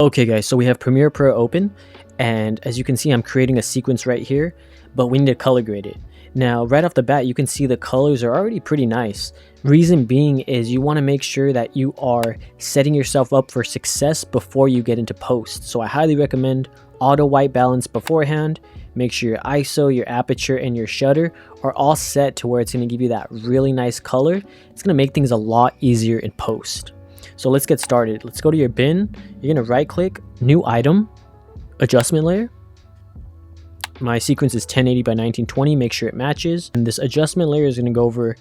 Okay guys, so we have Premiere Pro open, and as you can see I'm creating a sequence right here, but we need to color grade it. Now right off the bat you can see the colors are already pretty nice. Reason being is you want to make sure that you are setting yourself up for success before you get into post. So I highly recommend auto white balance beforehand. Make sure your ISO, your aperture, and your shutter are all set to where it's going to give you that really nice color. It's going to make things a lot easier in post. So let's get started. Let's go to your bin. You're going to right click, new item, adjustment layer. My sequence is 1080 by 1920. Make sure it matches. And this adjustment layer is going to go over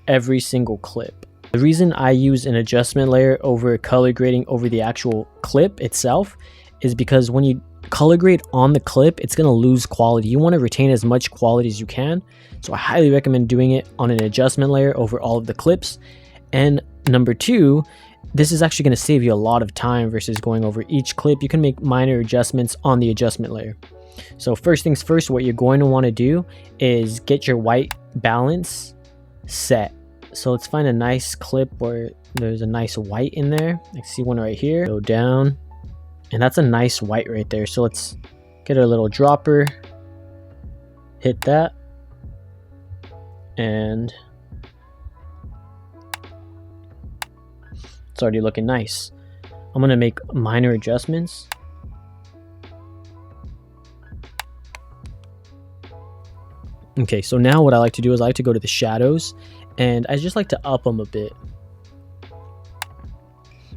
every single clip. The reason I use an adjustment layer over color grading over the actual clip itself is because when you color grade on the clip, it's going to lose quality. You want to retain as much quality as you can. So I highly recommend doing it on an adjustment layer over all of the clips. And number two, this is actually going to save you a lot of time versus going over each clip. You can make minor adjustments on the adjustment layer. So first things first, what you're going to want to do is get your white balance set. So let's find a nice clip where there's a nice white in there. I see one right here. Go down, and that's a nice white right there. So let's get our little dropper, hit that, and it's already looking nice. I'm gonna make minor adjustments. Okay, so now what I like to do is I like to go to the shadows, and I just like to up them a bit.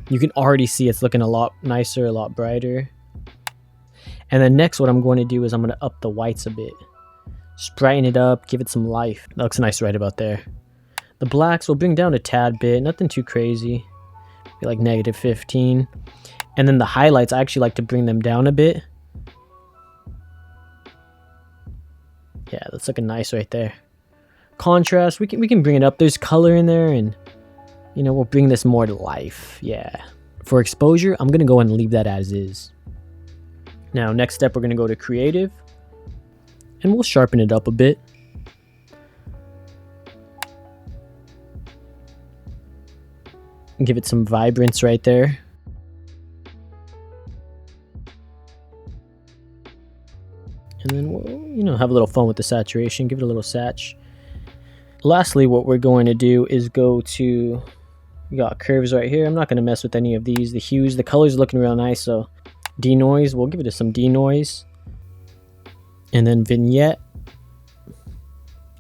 You can already see it's looking a lot nicer, a lot brighter. And then next what I'm going to do is I'm going to up the whites a bit. Just brighten it up, give it some life. That looks nice right about there. The blacks will bring down a tad bit, nothing too crazy. Be like -15. And then the highlights, I actually like to bring them down a bit. Yeah, that's looking nice right there. Contrast, we can bring it up. There's color in there, and you know, we'll bring this more to life. Yeah. For exposure, I'm gonna go and leave that as is. Now, next step, we're gonna go to creative, and we'll sharpen it up a bit. Give it some vibrance right there. And then we'll, you know, have a little fun with the saturation. Give it a little satch. Lastly, what we're going to do is go to, we got curves right here. I'm not going to mess with any of these. The hues, the colors are looking real nice. So denoise, we'll give it some denoise. And then vignette,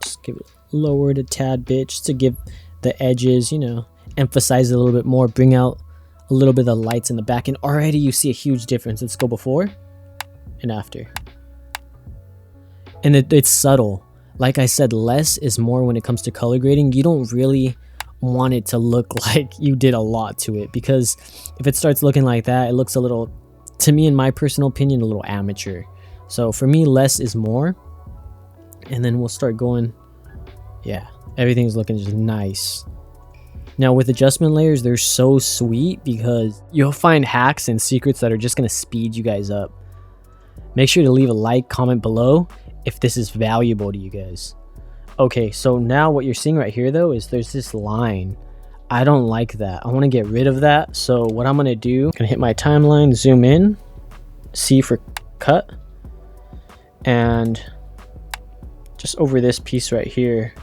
just give it lowered a tad bit just to give the edges, you know, emphasize it a little bit more, bring out a little bit of the lights in the back. And already you see a huge difference. Let's go before and after. And it's subtle. Like I said, less is more when it comes to color grading. You don't really want it to look like you did a lot to it, because if it starts looking like that, it looks a little, to me in my personal opinion, a little amateur. So for me, less is more. And then we'll start going, yeah, everything's looking just nice. Now with adjustment layers, they're so sweet because you'll find hacks and secrets that are just going to speed you guys up. Make sure to leave a like, comment below if this is valuable to you guys. Okay, so now what you're seeing right here though is there's this line. I don't like that. I want to get rid of that. So what I'm going to do, I'm going to hit my timeline, zoom in, C for cut, and just over this piece right here,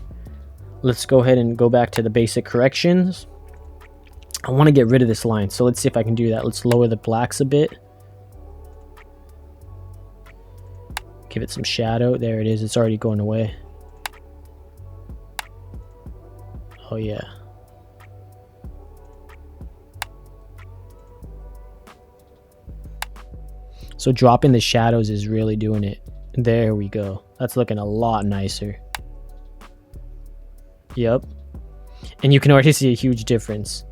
let's go ahead and go back to the basic corrections. I want to get rid of this line. So let's see if I can do that. Let's lower the blacks a bit. Give it some shadow. There it is. It's already going away. Oh yeah. So dropping the shadows is really doing it. There we go. That's looking a lot nicer. Yep. And you can already see a huge difference.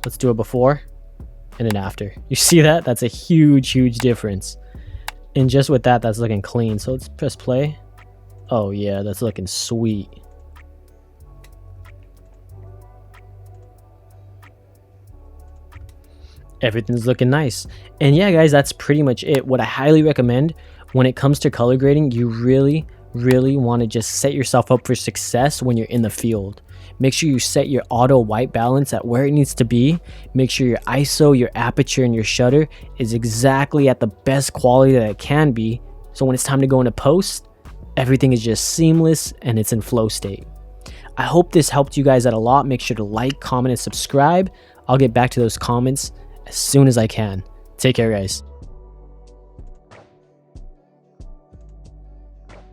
Let's do a before and an after. You see that? That's a huge, huge difference. And just with that, that's looking clean. So let's press play. Oh yeah, that's looking sweet. Everything's looking nice. And yeah, guys, that's pretty much it. What I highly recommend when it comes to color grading, you really want to just set yourself up for success when you're in the field. Make sure you set your auto white balance at where it needs to be. Make sure your ISO, your aperture, and your shutter is exactly at the best quality that it can be. So when it's time to go into post, everything is just seamless and it's in flow state. I hope this helped you guys out a lot. Make sure to like, comment, and subscribe. I'll get back to those comments as soon as I can. Take care, guys.